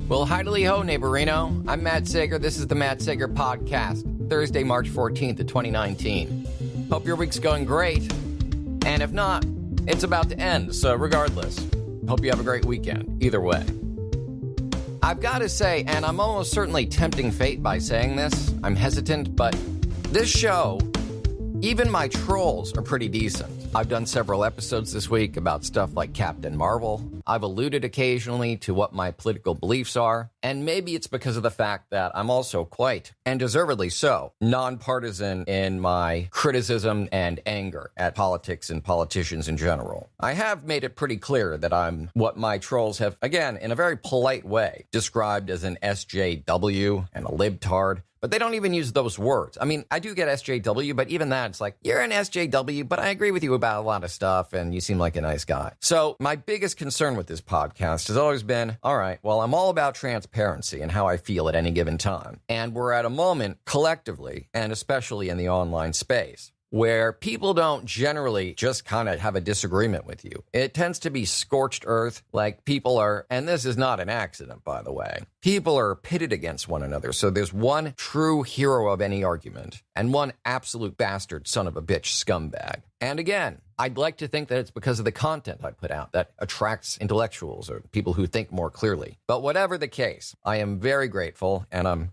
Well, hi-do-lee-ho, neighborino. I'm Matt Sager. This is the Matt Sager Podcast, Thursday, March 14th of 2019. Hope your week's going great. And if not, it's about to end, so regardless, hope you have a great weekend, either way. I've got to say, and I'm almost certainly tempting fate by saying this, I'm hesitant, but this show, even my trolls are pretty decent. I've done several episodes this week about stuff like Captain Marvel. I've alluded occasionally to what my political beliefs are, and maybe it's because of the fact that I'm also quite, and deservedly so, nonpartisan in my criticism and anger at politics and politicians in general. I have made it pretty clear that I'm what my trolls have, again, in a very polite way, described as an SJW and a libtard. But they don't even use those words. I mean, I do get SJW, but even that, it's like, you're an SJW, but I agree with you about a lot of stuff, and you seem like a nice guy. So my biggest concern with this podcast has always been, all right, well, I'm all about transparency and how I feel at any given time. And we're at a moment, collectively, and especially in the online space, where people don't generally just kind of have a disagreement with you. It tends to be scorched earth, like people are, and this is not an accident, by the way, people are pitted against one another. So there's one true hero of any argument and one absolute bastard son of a bitch scumbag. And again, I'd like to think that it's because of the content I put out that attracts intellectuals or people who think more clearly. But whatever the case, I am very grateful, and I'm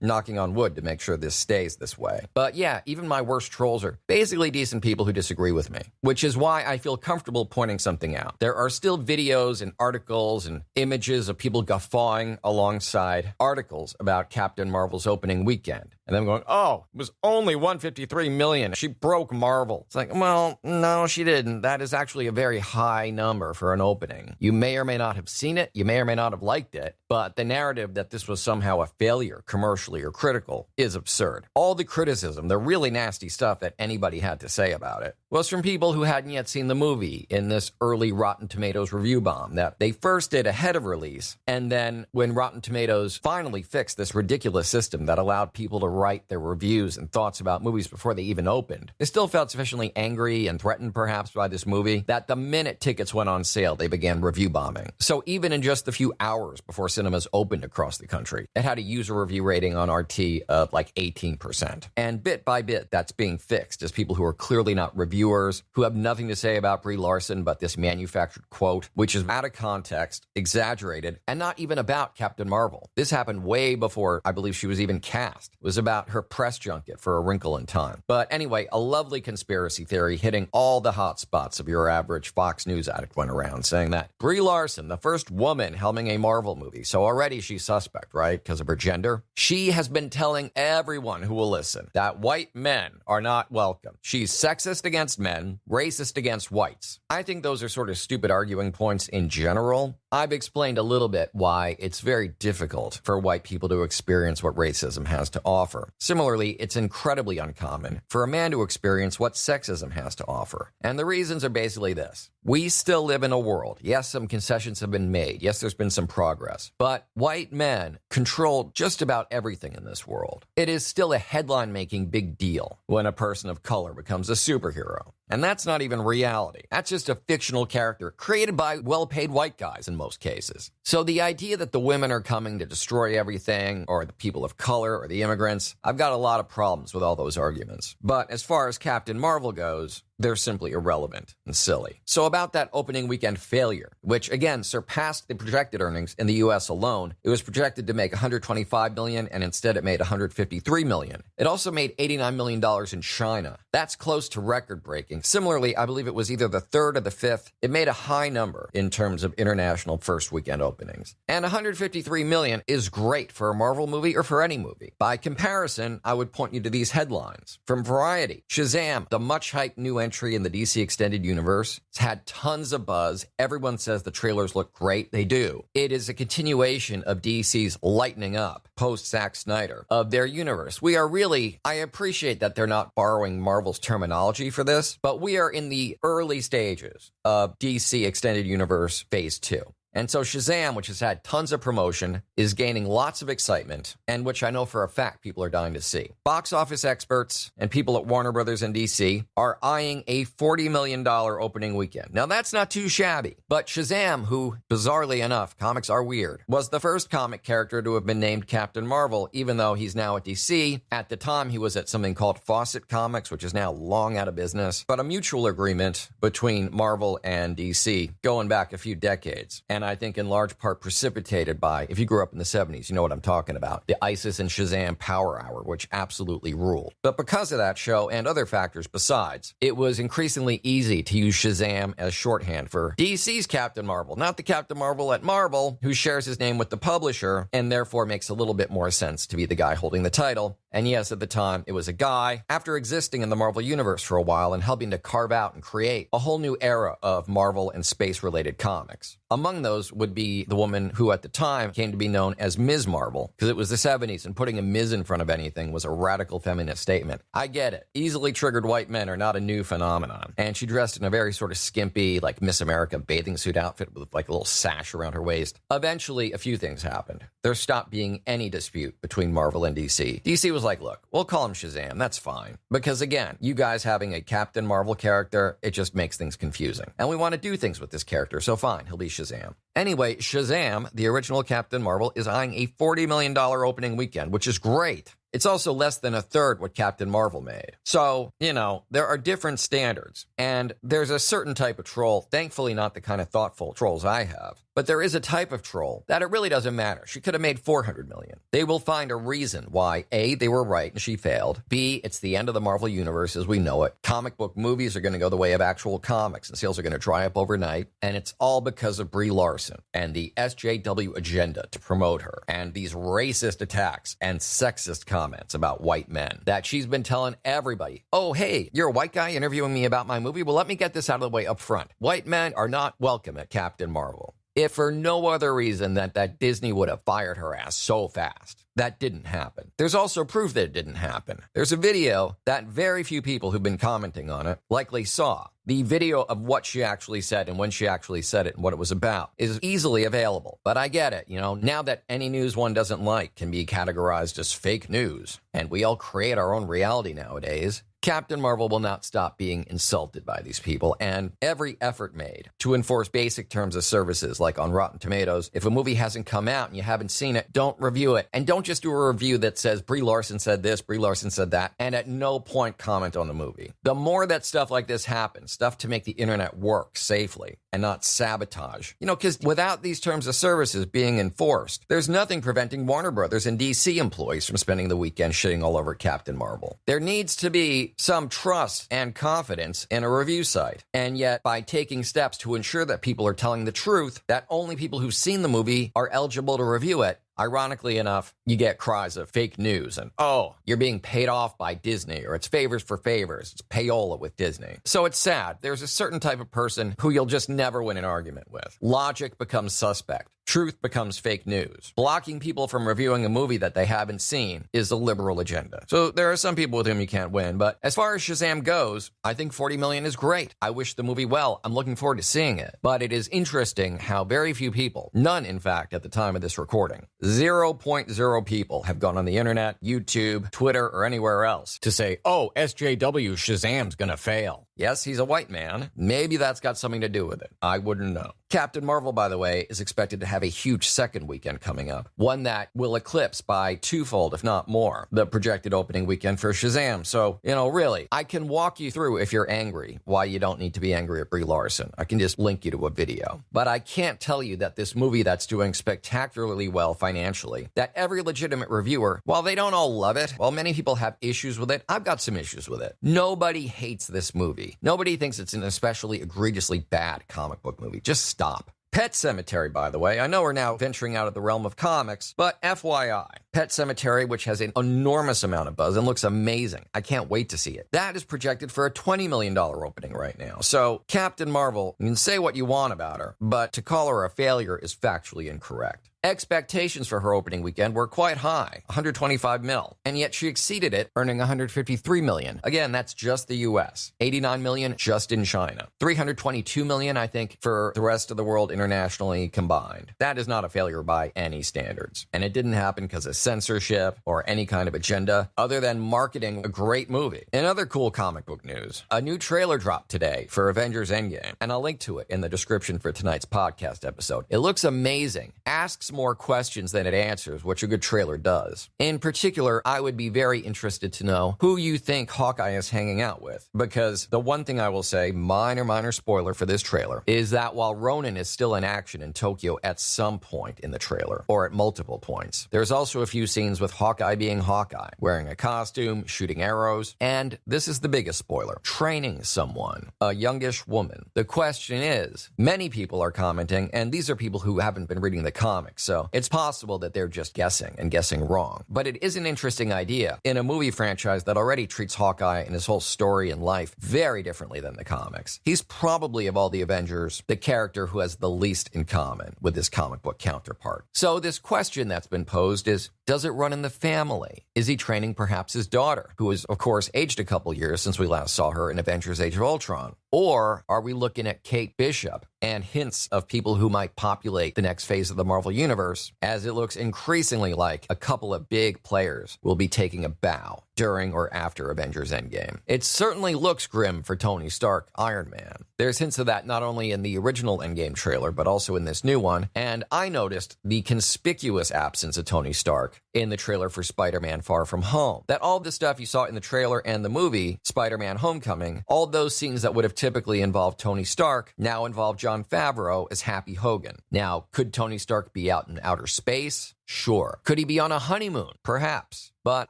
knocking on wood to make sure this stays this way. But yeah, even my worst trolls are basically decent people who disagree with me, which is why I feel comfortable pointing something out. There are still videos and articles and images of people guffawing alongside articles about Captain Marvel's opening weekend. And then going, oh, it was only 153 million. She broke Marvel. It's like, well, no, she didn't. That is actually a very high number for an opening. You may or may not have seen it. You may or may not have liked it. But the narrative that this was somehow a failure commercially or critical is absurd. All the criticism, the really nasty stuff that anybody had to say about it, was from people who hadn't yet seen the movie in this early Rotten Tomatoes review bomb that they first did ahead of release. And then when Rotten Tomatoes finally fixed this ridiculous system that allowed people to write their reviews and thoughts about movies before they even opened, they still felt sufficiently angry and threatened perhaps by this movie that the minute tickets went on sale, they began review bombing. So even in just the few hours before cinemas opened across the country, it had a user review rating on RT of like 18%. And bit by bit, that's being fixed as people who are clearly not reviewers, who have nothing to say about Brie Larson but this manufactured quote, which is out of context, exaggerated, and not even about Captain Marvel. This happened way before I believe she was even cast. It was about her press junket for A Wrinkle in Time. But anyway, a lovely conspiracy theory hitting all the hot spots of your average Fox News addict went around saying that Brie Larson, the first woman helming a Marvel movie, so already she's suspect, right, because of her gender. She has been telling everyone who will listen that white men are not welcome. She's sexist against men, racist against whites. I think those are sort of stupid arguing points in general. I've explained a little bit why it's very difficult for white people to experience what racism has to offer. Similarly, it's incredibly uncommon for a man to experience what sexism has to offer. And the reasons are basically this. We still live in a world. Yes, some concessions have been made. Yes, there's been some progress. But white men control just about everything in this world. It is still a headline-making big deal when a person of color becomes a superhero. And that's not even reality. That's just a fictional character created by well-paid white guys in most cases. So the idea that the women are coming to destroy everything, or the people of color, or the immigrants, I've got a lot of problems with all those arguments. But as far as Captain Marvel goes, they're simply irrelevant and silly. So about that opening weekend failure, which again surpassed the projected earnings in the US alone, it was projected to make $125 million and instead it made $153 million. It also made $89 million in China. That's close to record breaking. Similarly, I believe it was either the third or the fifth. It made a high number in terms of international first weekend openings. And $153 million is great for a Marvel movie or for any movie. By comparison, I would point you to these headlines. From Variety, Shazam, the much-hyped new entry in the DC Extended Universe. It's had tons of buzz. Everyone says the trailers look great. They do. It is a continuation of DC's lightening up, post-Zack Snyder, of their universe. We are really, I appreciate that they're not borrowing Marvel's terminology for this, but we are in the early stages of DC Extended Universe Phase 2. And so Shazam, which has had tons of promotion, is gaining lots of excitement, and which I know for a fact people are dying to see. Box office experts and people at Warner Brothers and DC are eyeing a $40 million opening weekend. Now, that's not too shabby, but Shazam, who, bizarrely enough, comics are weird, was the first comic character to have been named Captain Marvel, even though he's now at DC. At the time, he was at something called Fawcett Comics, which is now long out of business, but a mutual agreement between Marvel and DC going back a few decades. And I think in large part precipitated by, if you grew up in the 70s, you know what I'm talking about, the Isis and Shazam Power Hour, which absolutely ruled. But because of that show and other factors besides, it was increasingly easy to use Shazam as shorthand for DC's Captain Marvel, not the Captain Marvel at Marvel, who shares his name with the publisher, and therefore makes a little bit more sense to be the guy holding the title. And yes, at the time, it was a guy, after existing in the Marvel Universe for a while and helping to carve out and create a whole new era of Marvel and space-related comics. Among those would be the woman who at the time came to be known as Ms. Marvel, because it was the 70s and putting a Ms. in front of anything was a radical feminist statement. I get it. Easily triggered white men are not a new phenomenon. And she dressed in a very sort of skimpy, like Miss America bathing suit outfit with like a little sash around her waist. Eventually, a few things happened. There stopped being any dispute between Marvel and DC. DC was like, look, we'll call him Shazam. That's fine. Because again, you guys having a Captain Marvel character, it just makes things confusing. And we want to do things with this character, so fine, he'll be Shazam. Anyway, Shazam, the original Captain Marvel, is eyeing a $40 million opening weekend, which is great. It's also less than a third what Captain Marvel made. So, you know, there are different standards. And there's a certain type of troll, thankfully not the kind of thoughtful trolls I have, but there is a type of troll that it really doesn't matter. She could have made $400 million. They will find a reason why, A, they were right and she failed. B, it's the end of the Marvel Universe as we know it. Comic book movies are going to go the way of actual comics and sales are going to dry up overnight. And it's all because of Brie Larson and the SJW agenda to promote her and these racist attacks and sexist comments about white men that she's been telling everybody, oh, hey, you're a white guy interviewing me about my movie? Well, let me get this out of the way up front. White men are not welcome at Captain Marvel. If for no other reason that Disney would have fired her ass so fast. That didn't happen. There's also proof that it didn't happen. There's a video that very few people who've been commenting on it likely saw. The video of what she actually said and when she actually said it and what it was about is easily available. But I get it, you know, now that any news one doesn't like can be categorized as fake news, and we all create our own reality nowadays, Captain Marvel will not stop being insulted by these people, and every effort made to enforce basic terms of services, like on Rotten Tomatoes, if a movie hasn't come out and you haven't seen it, don't review it. And don't just do a review that says Brie Larson said this, Brie Larson said that, and at no point comment on the movie. The more that stuff like this happens, stuff to make the internet work safely and not sabotage, you know, because without these terms of services being enforced, there's nothing preventing Warner Brothers and DC employees from spending the weekend shitting all over Captain Marvel. There needs to be some trust and confidence in a review site. And yet, by taking steps to ensure that people are telling the truth, that only people who've seen the movie are eligible to review it, ironically enough, you get cries of fake news and, oh, you're being paid off by Disney, or it's favors for favors. It's payola with Disney. So it's sad. There's a certain type of person who you'll just never win an argument with. Logic becomes suspect. Truth becomes fake news. Blocking people from reviewing a movie that they haven't seen is a liberal agenda. So there are some people with whom you can't win, but as far as Shazam goes, I think 40 million is great. I wish the movie well. I'm looking forward to seeing it. But it is interesting how very few people, none in fact at the time of this recording, 0.0 people have gone on the internet, YouTube, Twitter, or anywhere else to say, oh, SJW Shazam's gonna fail. Yes, he's a white man. Maybe that's got something to do with it. I wouldn't know. Captain Marvel, by the way, is expected to have a huge second weekend coming up. One that will eclipse by twofold, if not more, the projected opening weekend for Shazam. So, you know, really, I can walk you through, if you're angry, why you don't need to be angry at Brie Larson. I can just link you to a video. But I can't tell you that this movie that's doing spectacularly well financially, that every legitimate reviewer, while they don't all love it, while many people have issues with it, I've got some issues with it. Nobody hates this movie. Nobody thinks it's an especially egregiously bad comic book movie. Just stop. Pet Sematary, by the way, I know we're now venturing out of the realm of comics, but FYI, Pet Sematary, which has an enormous amount of buzz and looks amazing. I can't wait to see it. That is projected for a $20 million opening right now. So Captain Marvel, you can say what you want about her, but to call her a failure is factually incorrect. Expectations for her opening weekend were quite high, 125 mil, and yet she exceeded it, earning 153 million. Again, that's just the US. 89 million just in China. 322 million, I think, for the rest of the world internationally combined. That is not a failure by any standards. And it didn't happen because of censorship or any kind of agenda other than marketing a great movie. In other cool comic book news, a new trailer dropped today for Avengers Endgame, and I'll link to it in the description for tonight's podcast episode. It looks amazing, asks more questions than it answers, which a good trailer does. In particular, I would be very interested to know who you think Hawkeye is hanging out with, because the one thing I will say, minor spoiler for this trailer, is that while Ronin is still in action in Tokyo at some point in the trailer, or at multiple points, there's also a few scenes with Hawkeye being Hawkeye, wearing a costume, shooting arrows, and this is the biggest spoiler, training someone, a youngish woman. The question is, many people are commenting, and these are people who haven't been reading the comics, so it's possible that they're just guessing and guessing wrong. But it is an interesting idea in a movie franchise that already treats Hawkeye and his whole story and life very differently than the comics. He's probably, of all the Avengers, the character who has the least in common with his comic book counterpart. So this question that's been posed is, does it run in the family? Is he training perhaps his daughter, who is, of course, aged a couple years since we last saw her in Avengers Age of Ultron? Or are we looking at Kate Bishop and hints of people who might populate the next phase of the Marvel Universe, as it looks increasingly like a couple of big players will be taking a bow during or after Avengers Endgame? It certainly looks grim for Tony Stark, Iron Man. There's hints of that not only in the original Endgame trailer, but also in this new one, and I noticed the conspicuous absence of Tony Stark in the trailer for Spider-Man Far From Home. That all the stuff you saw in the trailer and the movie, Spider-Man Homecoming, all those scenes that would have typically involved Tony Stark now involve Jon Favreau as Happy Hogan. Now, could Tony Stark be out in outer space? Sure. Could he be on a honeymoon? Perhaps. But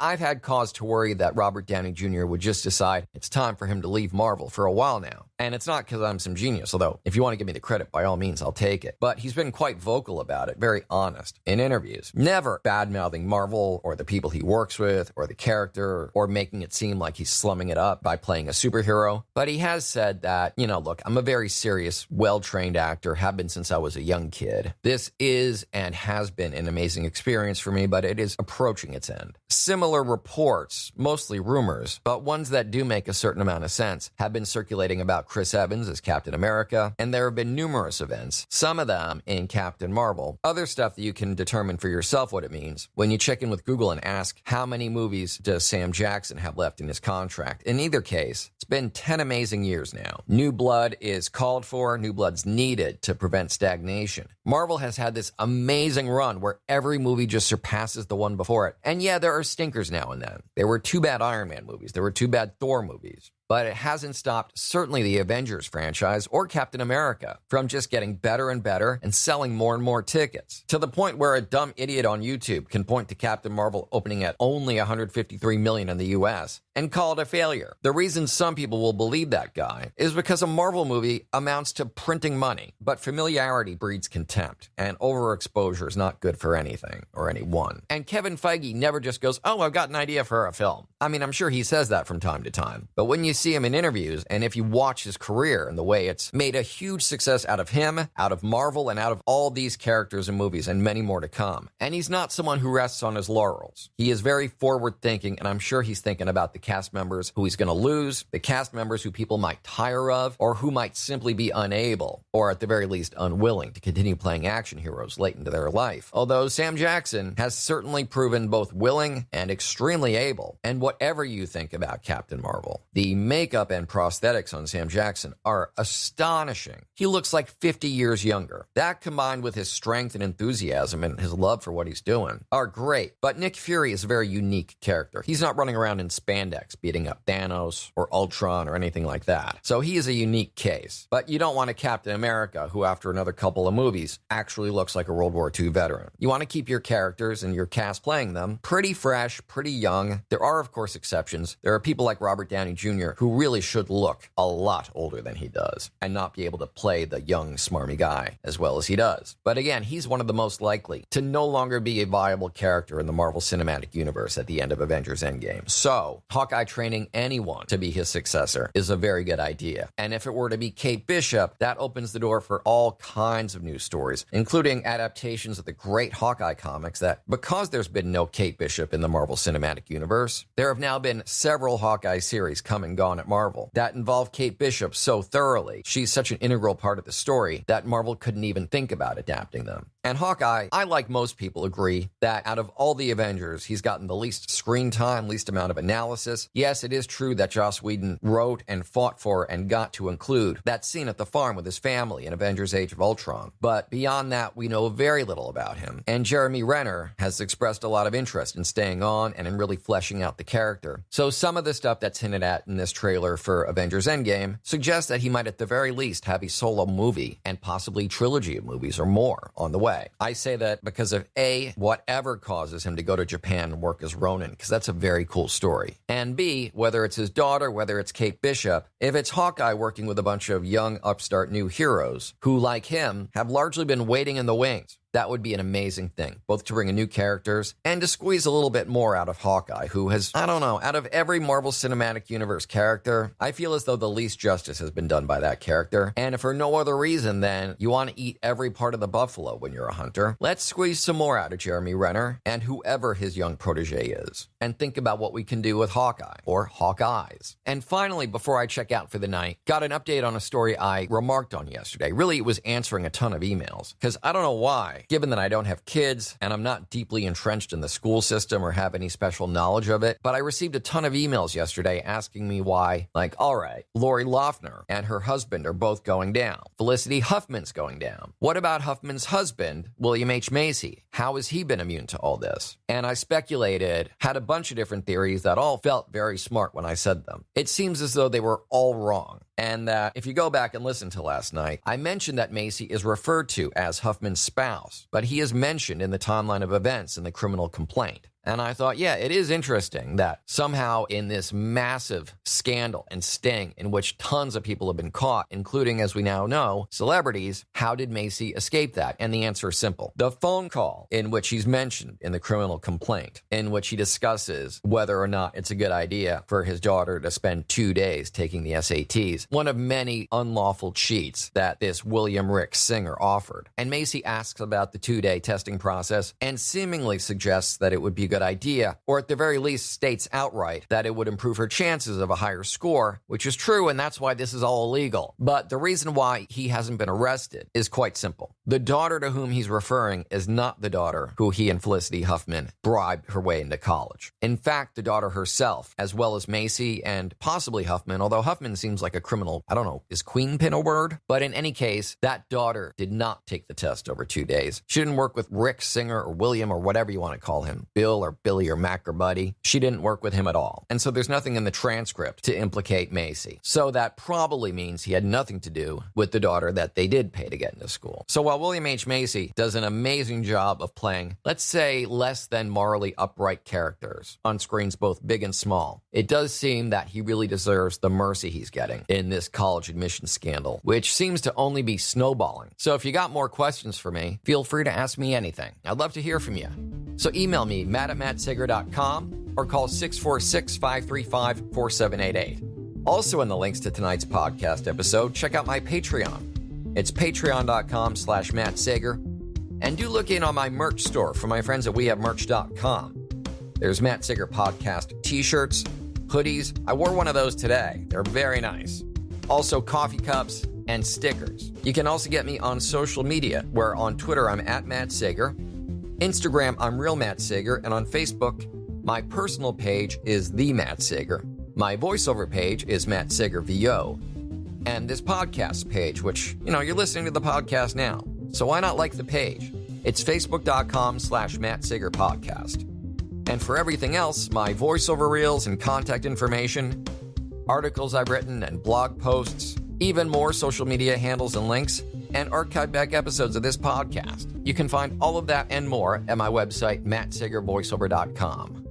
I've had cause to worry that Robert Downey Jr. would just decide it's time for him to leave Marvel for a while now. And it's not because I'm some genius, although if you want to give me the credit, by all means, I'll take it. But he's been quite vocal about it, very honest, in interviews. Never bad-mouthing Marvel or the people he works with or the character or making it seem like he's slumming it up by playing a superhero. But he has said that, look, I'm a very serious, well-trained actor, have been since I was a young kid. This is and has been an amazing experience for me, but it is approaching its end. Similar reports, mostly rumors, but ones that do make a certain amount of sense, have been circulating about Chris Evans as Captain America, and there have been numerous events, some of them in Captain Marvel. Other stuff that you can determine for yourself what it means when you check in with Google and ask, how many movies does Sam Jackson have left in his contract? In either case, it's been 10 amazing years now. New blood is called for, new blood's needed to prevent stagnation. Marvel has had this amazing run where every movie just surpasses the one before it. And yeah, there are stinkers now and then. There were 2 bad Iron Man movies. There were 2 bad Thor movies. But it hasn't stopped, certainly the Avengers franchise or Captain America, from just getting better and better and selling more and more tickets. To the point where a dumb idiot on YouTube can point to Captain Marvel opening at only 153 million in the US and call it a failure. The reason some people will believe that guy is because a Marvel movie amounts to printing money, but familiarity breeds contempt, and overexposure is not good for anything or anyone. And Kevin Feige never just goes, oh, I've got an idea for a film. I mean, I'm sure he says that from time to time, but when you see him in interviews, and if you watch his career and the way it's made a huge success out of him, out of Marvel, and out of all these characters and movies, and many more to come. And he's not someone who rests on his laurels. He is very forward-thinking, and I'm sure he's thinking about the cast members who he's going to lose, the cast members who people might tire of, or who might simply be unable, or at the very least unwilling, to continue playing action heroes late into their life. Although Sam Jackson has certainly proven both willing and extremely able. And whatever you think about Captain Marvel, the makeup and prosthetics on Sam Jackson are astonishing. He looks like 50 years younger. That, combined with his strength and enthusiasm and his love for what he's doing, are great. But Nick Fury is a very unique character. He's not running around in spandex beating up Thanos or Ultron or anything like that. So he is a unique case. But you don't want a Captain America who, after another couple of movies, actually looks like a World War II veteran. You want to keep your characters and your cast playing them pretty fresh, pretty young. There are, of course, exceptions. There are people like Robert Downey Jr. actor who really should look a lot older than he does and not be able to play the young, smarmy guy as well as he does. But again, he's one of the most likely to no longer be a viable character in the Marvel Cinematic Universe at the end of Avengers Endgame. So, Hawkeye training anyone to be his successor is a very good idea. And if it were to be Kate Bishop, that opens the door for all kinds of new stories, including adaptations of the great Hawkeye comics that, because there's been no Kate Bishop in the Marvel Cinematic Universe, there have now been several Hawkeye series come and gone at Marvel that involve Kate Bishop so thoroughly. She's such an integral part of the story that Marvel couldn't even think about adapting them. And Hawkeye, I, like most people, agree that out of all the Avengers, he's gotten the least screen time, least amount of analysis. Yes, it is true that Joss Whedon wrote and fought for and got to include that scene at the farm with his family in Avengers Age of Ultron. But beyond that, we know very little about him. And Jeremy Renner has expressed a lot of interest in staying on and in really fleshing out the character. So some of the stuff that's hinted at in this trailer for Avengers Endgame suggests that he might at the very least have a solo movie and possibly trilogy of movies or more on the way. I say that because of A, whatever causes him to go to Japan and work as Ronin, because that's a very cool story. And B, whether it's his daughter, whether it's Kate Bishop, if it's Hawkeye working with a bunch of young upstart new heroes who, like him, have largely been waiting in the wings. That would be an amazing thing, both to bring in new characters and to squeeze a little bit more out of Hawkeye, who has, I don't know, out of every Marvel Cinematic Universe character, I feel as though the least justice has been done by that character. And if for no other reason than you want to eat every part of the buffalo when you're a hunter, let's squeeze some more out of Jeremy Renner and whoever his young protege is, and think about what we can do with Hawkeye, or Hawkeyes. And finally, before I check out for the night, got an update on a story I remarked on yesterday. Really, it was answering a ton of emails, because I don't know why. Given that I don't have kids and I'm not deeply entrenched in the school system or have any special knowledge of it, but I received a ton of emails yesterday asking me why, like, all right, Lori Loeffner and her husband are both going down. Felicity Huffman's going down. What about Huffman's husband, William H. Macy? How has he been immune to all this? And I speculated, had a bunch of different theories that all felt very smart when I said them. It seems as though they were all wrong. And if you go back and listen to last night, I mentioned that Macy is referred to as Huffman's spouse, but he is mentioned in the timeline of events in the criminal complaint. And I thought, yeah, it is interesting that somehow in this massive scandal and sting in which tons of people have been caught, including, as we now know, celebrities, how did Macy escape that? And the answer is simple. The phone call in which he's mentioned in the criminal complaint, in which he discusses whether or not it's a good idea for his daughter to spend 2 days taking the SATs, one of many unlawful cheats that this William Rick Singer offered. And Macy asks about the 2-day testing process and seemingly suggests that it would be good idea, or at the very least states outright that it would improve her chances of a higher score, which is true, and that's why this is all illegal. But the reason why he hasn't been arrested is quite simple. The daughter to whom he's referring is not the daughter who he and Felicity Huffman bribed her way into college. In fact, the daughter herself, as well as Macy and possibly Huffman, although Huffman seems like a criminal, I don't know, is queenpin a word? But in any case, that daughter did not take the test over 2 days. She didn't work with Rick Singer or William or whatever you want to call him, Bill or Billy or Mac or Buddy. She didn't work with him at all. And so there's nothing in the transcript to implicate Macy. So that probably means he had nothing to do with the daughter that they did pay to get into school. So while William H. Macy does an amazing job of playing, let's say, less than morally upright characters on screens both big and small, it does seem that he really deserves the mercy he's getting in this college admission scandal, which seems to only be snowballing. So if you got more questions for me, feel free to ask me anything. I'd love to hear from you. So email me, matt@mattsager.com, or call 646-535-4788. Also in the links to tonight's podcast episode, check out my Patreon. It's patreon.com/mattsager. And do look in on my merch store from my friends at wehavemerch.com. There's Matt Sager Podcast t-shirts, hoodies. I wore one of those today. They're very nice. Also coffee cups and stickers. You can also get me on social media, where on Twitter I'm @MattSager. Instagram, I'm Real Matt Sager, and on Facebook, my personal page is The Matt Sager. My voiceover page is Matt Sager VO. And this podcast page, which, you're listening to the podcast now, so why not like the page? It's facebook.com/Matt Sager Podcast. And for everything else, my voiceover reels and contact information, articles I've written and blog posts, even more social media handles and links, and archive back episodes of this podcast. You can find all of that and more at my website, mattsagervoiceover.com.